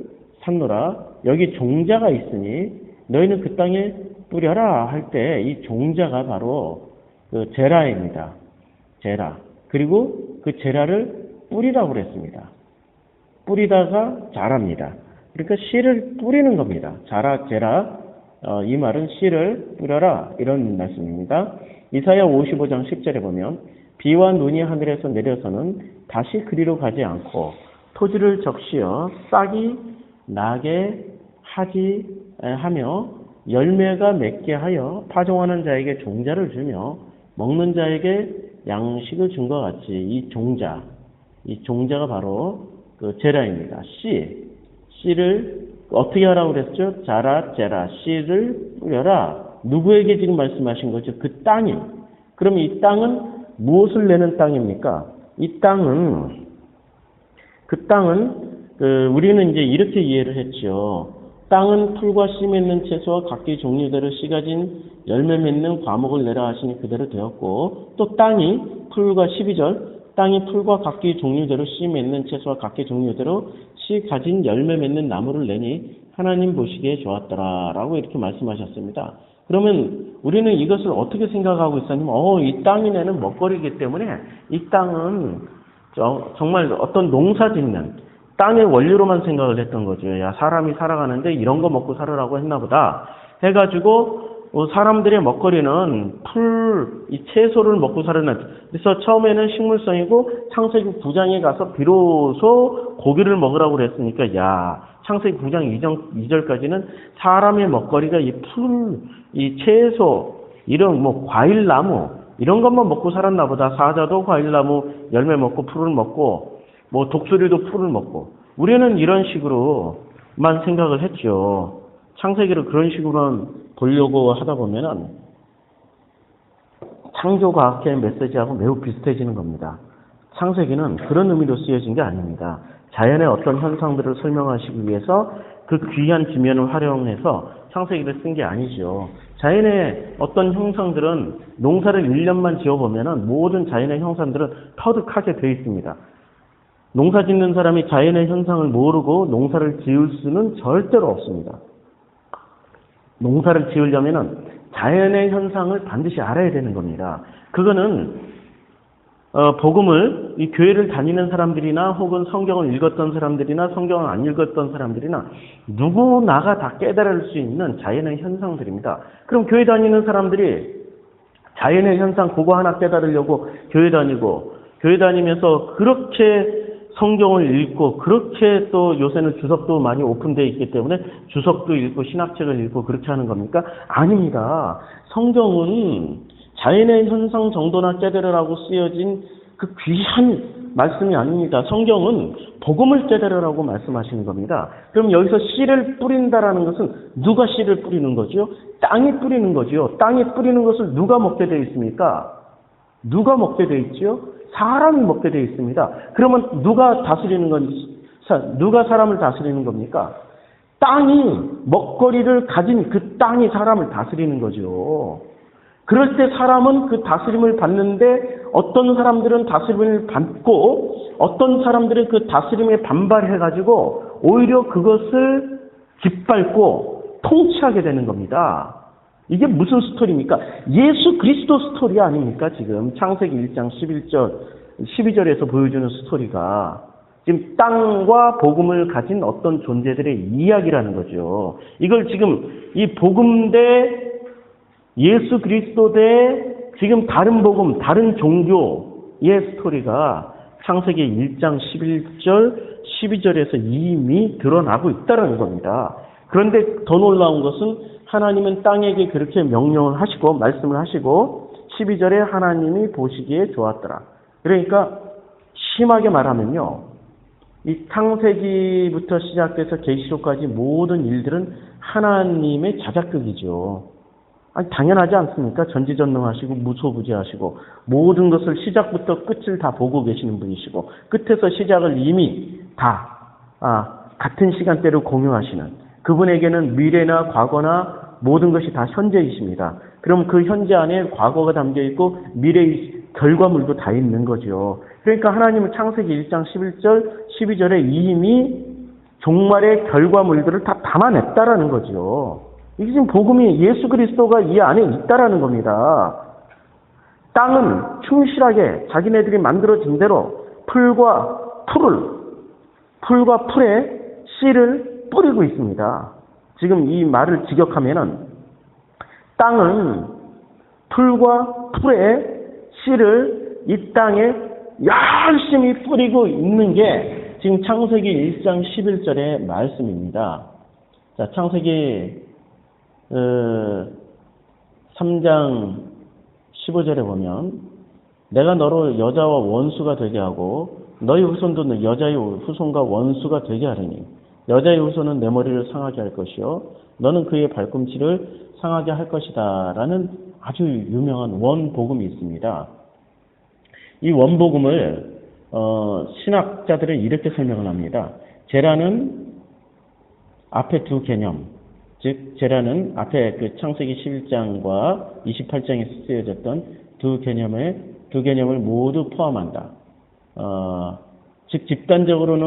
샀노라. 여기 종자가 있으니 너희는 그 땅에 뿌려라 할 때 이 종자가 바로 그 제라입니다. 제라. 그리고 그 제라를 뿌리라고 그랬습니다. 뿌리다가 자랍니다. 그러니까 씨를 뿌리는 겁니다. 제라. 이 말은 씨를 뿌려라 이런 말씀입니다. 이사야 55장 10절에 보면 비와 눈이 하늘에서 내려서는 다시 그리로 가지 않고 토지를 적시어 싹이 나게 하며 열매가 맺게 하여 파종하는 자에게 종자를 주며 먹는 자에게 양식을 준 것 같이 이 종자가 바로 그 제라입니다. 씨를 어떻게 하라고 그랬죠? 제라, 씨를 뿌려라. 누구에게 지금 말씀하신 거죠? 그 땅이. 그럼 이 땅은 무엇을 내는 땅입니까? 이 땅은 우리는 이제 이렇게 이해를 했죠. 땅은 풀과 씨 맺는 채소와 각기 종류대로 씨 가진 열매 맺는 과목을 내라 하시니 그대로 되었고 또 땅이 풀과 12절 땅이 풀과 각기 종류대로 씨 맺는 채소와 각기 종류대로 씨 가진 열매 맺는 나무를 내니 하나님 보시기에 좋았더라 라고 이렇게 말씀하셨습니다. 그러면 우리는 이것을 어떻게 생각하고 있었냐면 이 땅이 내는 먹거리이기 때문에 이 땅은 정말 어떤 농사 짓는 땅의 원리로만 생각을 했던 거죠. 야, 사람이 살아가는데 이런 거 먹고 살으라고 했나 보다 해가지고 사람들의 먹거리는 이 채소를 먹고 사는. 그래서 처음에는 식물성이고 창세기 9장에 가서 비로소 고기를 먹으라고 그랬으니까 야, 창세기 9장 2절까지는 사람의 먹거리가 이 채소, 이런 과일나무 이런 것만 먹고 살았나 보다. 사자도 과일나무 열매 먹고 풀을 먹고 독수리도 풀을 먹고. 우리는 이런 식으로만 생각을 했죠. 창세기를 그런 식으로만 보려고 하다 보면은 창조과학의 메시지하고 매우 비슷해지는 겁니다. 창세기는 그런 의미로 쓰여진 게 아닙니다. 자연의 어떤 현상들을 설명하시기 위해서 그 귀한 지면을 활용해서 창세기를 쓴 게 아니죠. 자연의 어떤 형상들은 농사를 1년만 지어보면은 모든 자연의 형상들은 터득하게 되어 있습니다. 농사 짓는 사람이 자연의 현상을 모르고 농사를 지을 수는 절대로 없습니다. 농사를 지으려면은 자연의 현상을 반드시 알아야 되는 겁니다. 그거는 복음을 이 교회를 다니는 사람들이나 혹은 성경을 읽었던 사람들이나 성경을 안 읽었던 사람들이나 누구나가 다 깨달을 수 있는 자연의 현상들입니다. 그럼 교회 다니는 사람들이 자연의 현상 그거 하나 깨달으려고 교회 다니고 교회 다니면서 그렇게 성경을 읽고 그렇게 또 요새는 주석도 많이 오픈되어 있기 때문에 주석도 읽고 신학책을 읽고 그렇게 하는 겁니까? 아닙니다. 성경은 자연의 현상 정도나 깨달으라고 쓰여진 그 귀한 말씀이 아닙니다. 성경은 복음을 깨달으라고 말씀하시는 겁니다. 그럼 여기서 씨를 뿌린다라는 것은 누가 씨를 뿌리는 거죠? 땅이 뿌리는 거죠. 땅이 뿌리는 것을 누가 먹게 되어 있습니까? 누가 먹게 되어 있죠? 사람이 먹게 되어 있습니다. 그러면 누가 다스리는 건지, 누가 사람을 다스리는 겁니까? 땅이 먹거리를 가진 그 땅이 사람을 다스리는 거죠. 그럴 때 사람은 그 다스림을 받는데 어떤 사람들은 다스림을 받고 어떤 사람들은 그 다스림에 반발해가지고 오히려 그것을 짓밟고 통치하게 되는 겁니다. 이게 무슨 스토리입니까? 예수 그리스도 스토리 아닙니까? 지금 창세기 1장 11절, 12절에서 보여주는 스토리가 지금 땅과 복음을 가진 어떤 존재들의 이야기라는 거죠. 이걸 지금 이 복음 대 예수 그리스도 대 지금 다른 복음, 다른 종교의 스토리가 창세기 1장 11절, 12절에서 이미 드러나고 있다는 겁니다. 그런데 더 놀라운 것은 하나님은 땅에게 그렇게 명령을 하시고 말씀을 하시고 12절에 하나님이 보시기에 좋았더라. 그러니까 심하게 말하면요. 이 창세기부터 시작돼서 계시록까지 모든 일들은 하나님의 자작극이죠. 아니, 당연하지 않습니까? 전지전능하시고 무소부지하시고 모든 것을 시작부터 끝을 다 보고 계시는 분이시고 끝에서 시작을 이미 다 같은 시간대를 공유하시는 그분에게는 미래나 과거나 모든 것이 다 현재이십니다. 그럼 그 현재 안에 과거가 담겨 있고 미래의 결과물도 다 있는 거죠. 그러니까 하나님은 창세기 1장 11절, 12절에 이미 종말의 결과물들을 다 담아냈다라는 거죠. 이게 지금 복음이 예수 그리스도가 이 안에 있다라는 겁니다. 땅은 충실하게 자기네들이 만들어진 대로 풀과 풀에 씨를 뿌리고 있습니다. 지금 이 말을 직역하면은 땅은 풀과 풀에 씨를 이 땅에 열심히 뿌리고 있는 게 지금 창세기 1장 11절의 말씀입니다. 자, 창세기 3장 15절에 보면 내가 너로 여자와 원수가 되게 하고 너희 후손도 여자의 후손과 원수가 되게 하리니 여자의 후손은 내 머리를 상하게 할 것이요 너는 그의 발꿈치를 상하게 할 것이다 라는 아주 유명한 원복음이 있습니다. 이 원복음을 신학자들은 이렇게 설명을 합니다. 제라는 앞에 두 개념, 즉 제라는 앞에 그 창세기 11장과 28장에 쓰여졌던 두 개념을 모두 포함한다. 즉 집단적으로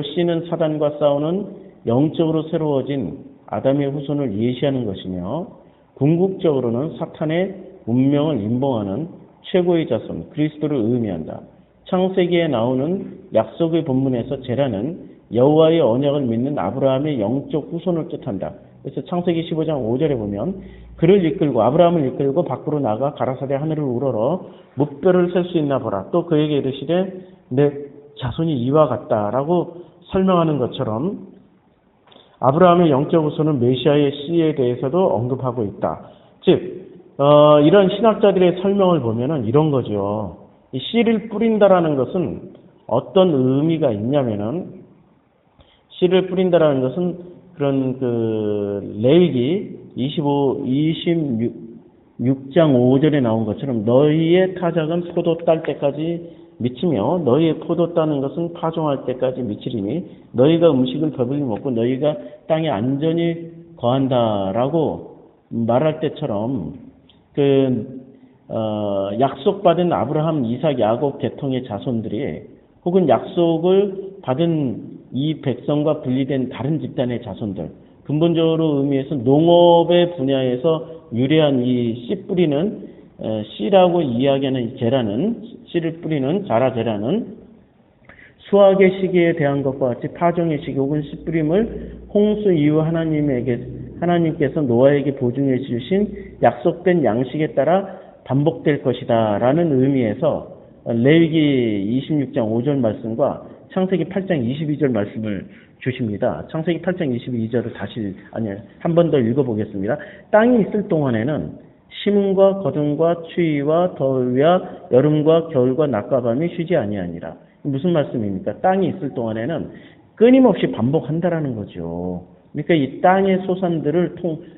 씨는 사단과 싸우는 영적으로 새로워진 아담의 후손을 예시하는 것이며 궁극적으로는 사탄의 운명을 임봉하는 최고의 자손 그리스도를 의미한다. 창세기에 나오는 약속의 본문에서 제라는 여호와의 언약을 믿는 아브라함의 영적 후손을 뜻한다. 그래서 창세기 15장 5절에 보면 그를 이끌고 아브라함을 이끌고 밖으로 나가 가라사대 하늘을 우러러 무뼈를 셀 수 있나 보라. 또 그에게 이르시되 내 자손이 이와 같다라고 설명하는 것처럼 아브라함의 영적 후손은 메시아의 씨에 대해서도 언급하고 있다. 즉 이런 신학자들의 설명을 보면은 이런 거죠. 이 씨를 뿌린다라는 것은 어떤 의미가 있냐면은 씨를 뿌린다라는 것은 그런 레위기 26장 5절에 나온 것처럼 너희의 타작은 포도 딸 때까지 미치며 너희의 포도 따는 것은 파종할 때까지 미치리니 너희가 음식을 배불리 먹고 너희가 땅에 안전히 거한다라고 말할 때처럼 약속받은 아브라함, 이삭, 야곱 계통의 자손들이 혹은 약속을 받은 이 백성과 분리된 다른 집단의 자손들, 근본적으로 의미해서 농업의 분야에서 유래한 이 씨 뿌리는 씨라고 이야기하는 이 제라는 씨를 뿌리는 자라제라는 수확의 시기에 대한 것과 같이 파종의 시기 혹은 씨 뿌림을 홍수 이후 하나님께서 노아에게 보증해 주신 약속된 양식에 따라 반복될 것이다 라는 의미에서 레위기 26장 5절 말씀과 창세기 8장 22절 말씀을 주십니다. 창세기 8장 22절을 한 번 더 읽어보겠습니다. 땅이 있을 동안에는 심음과 거둠과 추위와 더위와 여름과 겨울과 낮과 밤이 쉬지 아니하니라. 무슨 말씀입니까? 땅이 있을 동안에는 끊임없이 반복한다라는 거죠. 그러니까 이 땅의 소산들을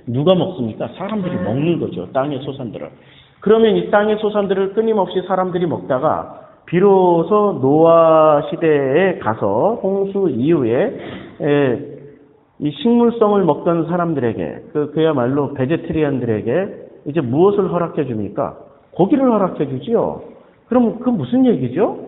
누가 먹습니까? 사람들이 먹는 거죠. 땅의 소산들을. 그러면 이 땅의 소산들을 끊임없이 사람들이 먹다가 비로소 노아 시대에 가서 홍수 이후에 이 식물성을 먹던 사람들에게 그야말로 베제테리안들에게 이제 무엇을 허락해 줍니까? 고기를 허락해 주지요. 그럼 그 무슨 얘기죠?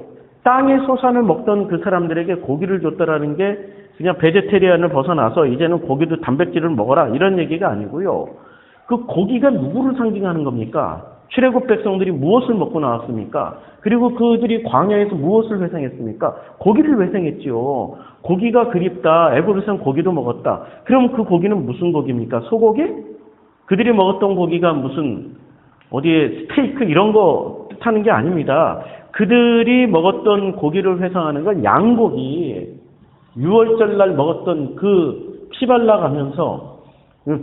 땅의 소산을 먹던 그 사람들에게 고기를 줬다라는 게 그냥 베제테리안을 벗어나서 이제는 고기도 단백질을 먹어라 이런 얘기가 아니고요. 그 고기가 누구를 상징하는 겁니까? 출애굽 백성들이 무엇을 먹고 나왔습니까? 그리고 그들이 광야에서 무엇을 회상했습니까? 고기를 회상했지요. 고기가 그립다. 애굽에서는 고기도 먹었다. 그럼 그 고기는 무슨 고기입니까? 소고기? 그들이 먹었던 고기가 무슨 어디에 스테이크 이런 거 뜻하는 게 아닙니다. 그들이 먹었던 고기를 회상하는 건 양고기. 6월절 날 먹었던 그 피발라 가면서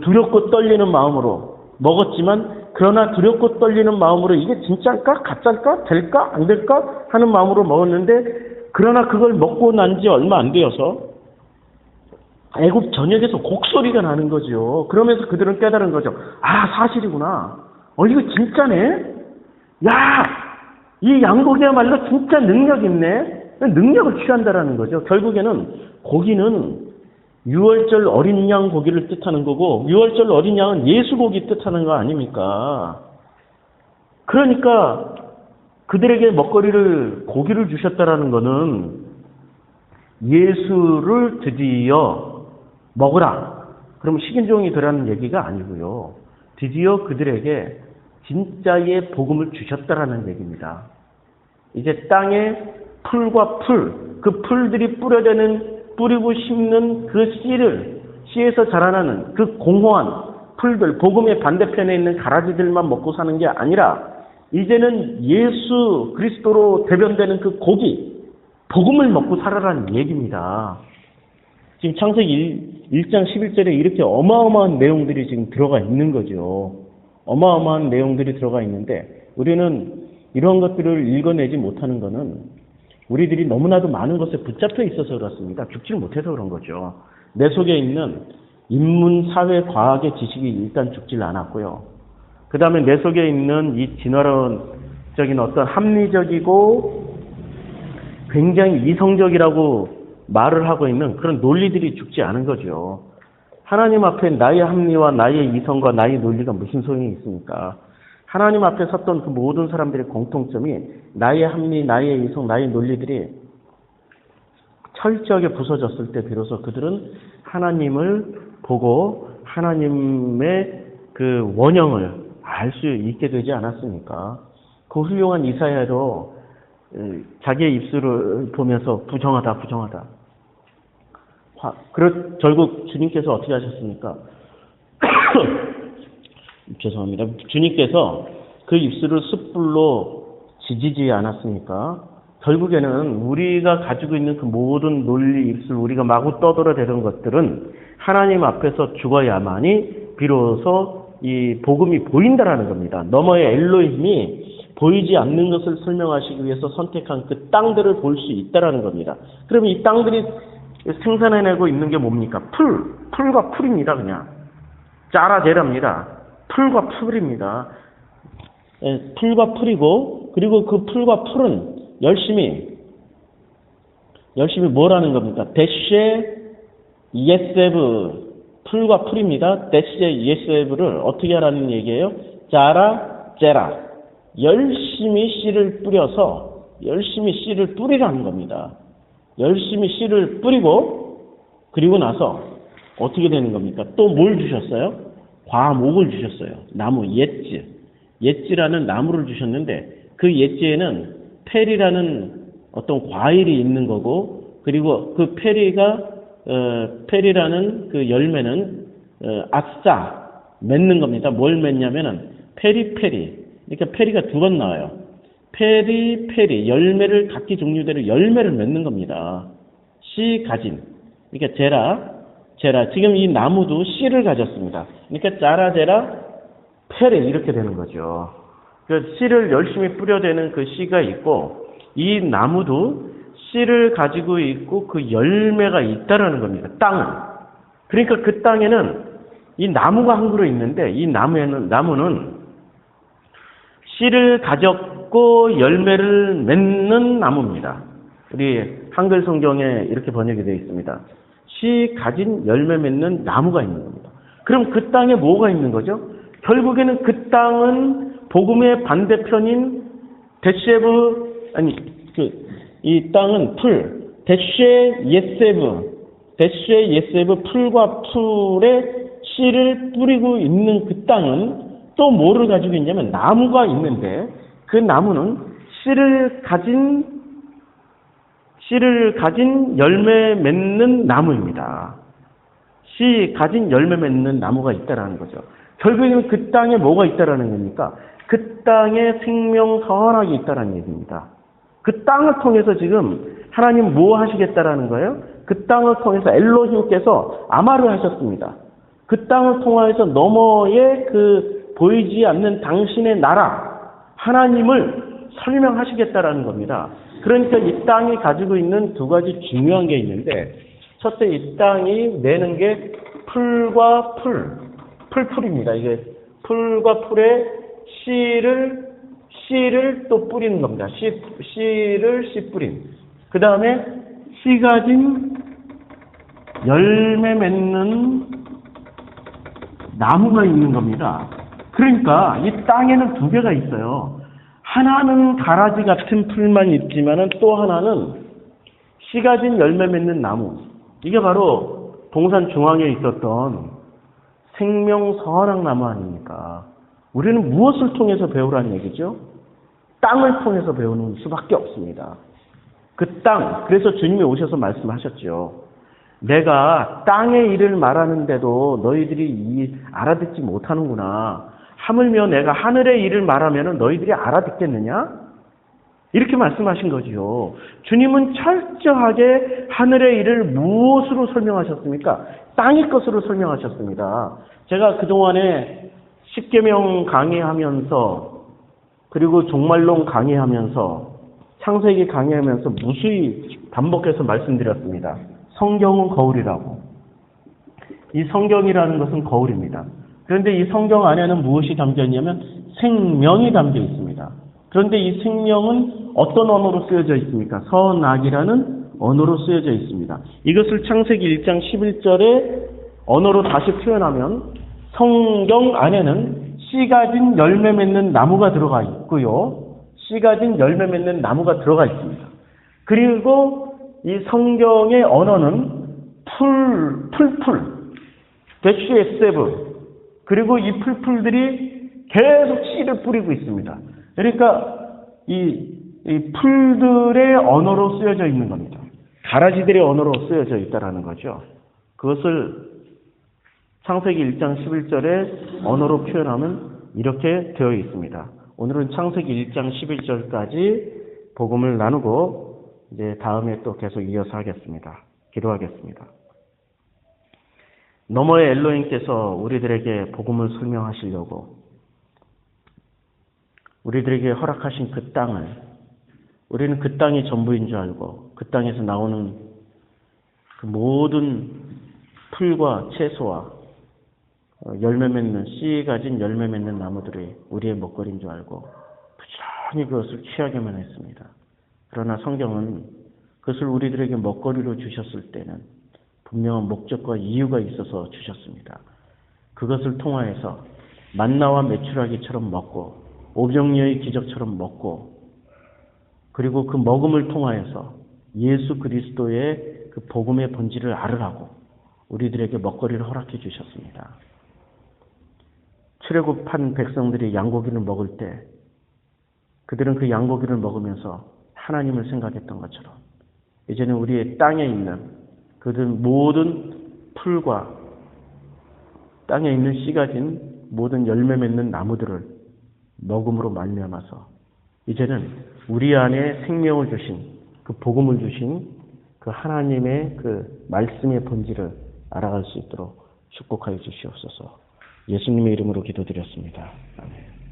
두렵고 떨리는 마음으로 먹었지만 그러나 두렵고 떨리는 마음으로 이게 진짜일까? 가짜일까? 될까? 안 될까? 하는 마음으로 먹었는데 그러나 그걸 먹고 난 지 얼마 안 되어서 애굽 전역에서 곡소리가 나는 거죠. 그러면서 그들은 깨달은 거죠. 아, 사실이구나. 이거 진짜네? 야! 이 양고기야말로 진짜 능력 있네? 능력을 취한다라는 거죠. 결국에는 고기는 6월절 어린 양 고기를 뜻하는 거고 6월절 어린 양은 예수 고기 뜻하는 거 아닙니까? 그러니까 그들에게 먹거리를 고기를 주셨다라는 거는 예수를 드디어 먹으라. 그럼 식인종이 되라는 얘기가 아니고요. 드디어 그들에게 진짜의 복음을 주셨다라는 얘기입니다. 이제 땅에 풀과 그 풀들이 뿌리고 심는 그 씨에서 자라나는 그 공허한 풀들, 복음의 반대편에 있는 가라지들만 먹고 사는 게 아니라 이제는 예수 그리스도로 대변되는 그 고기, 복음을 먹고 살아라는 얘기입니다. 지금 창세기 1장 11절에 이렇게 어마어마한 내용들이 지금 들어가 있는 거죠. 어마어마한 내용들이 들어가 있는데 우리는 이런 것들을 읽어내지 못하는 것은 우리들이 너무나도 많은 것에 붙잡혀 있어서 그렇습니다. 죽지를 못해서 그런 거죠. 내 속에 있는 인문, 사회, 과학의 지식이 일단 죽질 않았고요. 그 다음에 내 속에 있는 이 진화론적인 어떤 합리적이고 굉장히 이성적이라고 말을 하고 있는 그런 논리들이 죽지 않은 거죠. 하나님 앞에 나의 합리와 나의 이성과 나의 논리가 무슨 소용이 있습니까? 하나님 앞에 섰던 그 모든 사람들의 공통점이 나의 합리, 나의 이성, 나의 논리들이 철저하게 부서졌을 때 비로소 그들은 하나님을 보고 하나님의 그 원형을 알 수 있게 되지 않았습니까? 그 훌륭한 이사야도 자기의 입술을 보면서 부정하다, 부정하다. 결국 주님께서 어떻게 하셨습니까? 죄송합니다. 주님께서 그 입술을 숯불로 지지지 않았습니까? 결국에는 우리가 가지고 있는 그 모든 논리, 입술, 우리가 마구 떠들어대던 것들은 하나님 앞에서 죽어야만이 비로소 이 복음이 보인다라는 겁니다. 너머의 엘로힘이 보이지 않는 것을 설명하시기 위해서 선택한 그 땅들을 볼 수 있다라는 겁니다. 그러면 이 땅들이 생산해내고 있는 게 뭡니까? 풀과 풀입니다. 그냥 짜라제랍니다. 풀과 풀입니다. 풀과 풀이고, 그리고 그 풀과 풀은 열심히 뭐라는 겁니까? 데쉐 예세브, 풀과 풀입니다. 데쉐 예세브를 어떻게 하라는 얘기예요? 자라 제라, 열심히 씨를 뿌려서 열심히 씨를 뿌리라는 겁니다. 열심히 씨를 뿌리고, 그리고 나서 어떻게 되는 겁니까? 또 뭘 주셨어요? 과목을 주셨어요. 나무, 예지라는 나무를 주셨는데, 그 예지에는 페리라는 어떤 과일이 있는 거고, 그리고 그 페리라는 그 열매는 아싸, 맺는 겁니다. 뭘 맺냐면은 페리. 그러니까 페리가 두 번 나와요. 페리, 열매를 각기 종류대로 열매를 맺는 겁니다. 씨 가진. 그러니까 제라. 지금 이 나무도 씨를 가졌습니다. 그러니까 자라 페리 이렇게 되는 거죠. 그 씨를 열심히 뿌려대는 그 씨가 있고, 이 나무도 씨를 가지고 있고 그 열매가 있다라는 겁니다. 땅은. 그러니까 그 땅에는 이 나무가 한 그루 있는데, 이 나무는 씨를 가졌고 열매를 맺는 나무입니다. 우리 한글 성경에 이렇게 번역이 되어 있습니다. 씨 가진 열매 맺는 나무가 있는 겁니다. 그럼 그 땅에 뭐가 있는 거죠? 결국에는 그 땅은 복음의 반대편인 이 땅은 데쉐 예세브, 풀과 풀에 씨를 뿌리고 있는 그 땅은 또 뭐를 가지고 있냐면 나무가 있는데, 그 나무는 씨를 가진 열매 맺는 나무입니다. 씨 가진 열매 맺는 나무가 있다라는 거죠. 결국에는 그 땅에 뭐가 있다라는 겁니까? 그 땅에 생명 선악이 있다라는 얘기입니다. 그 땅을 통해서 지금 하나님 뭐 하시겠다라는 거예요? 그 땅을 통해서 엘로힘께서 아마를 하셨습니다. 그 땅을 통해서 너머의 그 보이지 않는 당신의 나라, 하나님을 설명하시겠다라는 겁니다. 그러니까 이 땅이 가지고 있는 두 가지 중요한 게 있는데, 첫째, 이 땅이 내는 게 풀과 풀입니다. 이게 풀과 풀에 씨를 또 뿌리는 겁니다. 씨 뿌림. 그 다음에 씨 가진 열매 맺는 나무가 있는 겁니다. 그러니까 이 땅에는 두 개가 있어요. 하나는 가라지 같은 풀만 있지만은 또 하나는 씨 가진 열매 맺는 나무. 이게 바로 동산 중앙에 있었던 생명선악나무 아닙니까? 우리는 무엇을 통해서 배우라는 얘기죠? 땅을 통해서 배우는 수밖에 없습니다. 그 땅, 그래서 주님이 오셔서 말씀하셨죠. 내가 땅의 일을 말하는데도 너희들이 알아듣지 못하는구나. 하물며 내가 하늘의 일을 말하면 너희들이 알아듣겠느냐? 이렇게 말씀하신 거지요. 주님은 철저하게 하늘의 일을 무엇으로 설명하셨습니까? 땅의 것으로 설명하셨습니다. 제가 그동안에 십계명 강의하면서, 그리고 종말론 강의하면서, 창세기 강의하면서 무수히 반복해서 말씀드렸습니다. 성경은 거울이라고. 이 성경이라는 것은 거울입니다. 그런데 이 성경 안에는 무엇이 담겨 있냐면 생명이 담겨 있습니다. 그런데 이 생명은 어떤 언어로 쓰여져 있습니까? 선악이라는 언어로 쓰여져 있습니다. 이것을 창세기 1장 11절에 언어로 다시 표현하면 성경 안에는 씨 가진 열매 맺는 나무가 들어가 있고요. 씨 가진 열매 맺는 나무가 들어가 있습니다. 그리고 이 성경의 언어는 데슈에세브, 그리고 이 풀들이 계속 씨를 뿌리고 있습니다. 그러니까 이 이 풀들의 언어로 쓰여져 있는 겁니다. 가라지들의 언어로 쓰여져 있다라는 거죠. 그것을 창세기 1장 11절에 언어로 표현하면 이렇게 되어 있습니다. 오늘은 창세기 1장 11절까지 복음을 나누고 이제 다음에 또 계속 이어서 하겠습니다. 기도하겠습니다. 너머의 엘로힘께서 우리들에게 복음을 설명하시려고 우리들에게 허락하신 그 땅을 우리는 그 땅이 전부인 줄 알고 그 땅에서 나오는 그 모든 풀과 채소와 열매 맺는 씨 가진 열매 맺는 나무들이 우리의 먹거리인 줄 알고 부지런히 그것을 취하게만 했습니다. 그러나 성경은 그것을 우리들에게 먹거리로 주셨을 때는 분명한 목적과 이유가 있어서 주셨습니다. 그것을 통하여서 만나와 메추라기처럼 먹고 오병이어의 기적처럼 먹고 그리고 그 먹음을 통하여서 예수 그리스도의 그 복음의 본질을 알으라고 우리들에게 먹거리를 허락해 주셨습니다. 출애굽한 백성들이 양고기를 먹을 때 그들은 그 양고기를 먹으면서 하나님을 생각했던 것처럼 이제는 우리의 땅에 있는 그들 모든 풀과 땅에 있는 씨 가진 모든 열매 맺는 나무들을 먹음으로 말미암아서 이제는 우리 안에 생명을 주신 그 복음을 주신 그 하나님의 그 말씀의 본질을 알아갈 수 있도록 축복하여 주시옵소서. 예수님의 이름으로 기도드렸습니다. 아멘.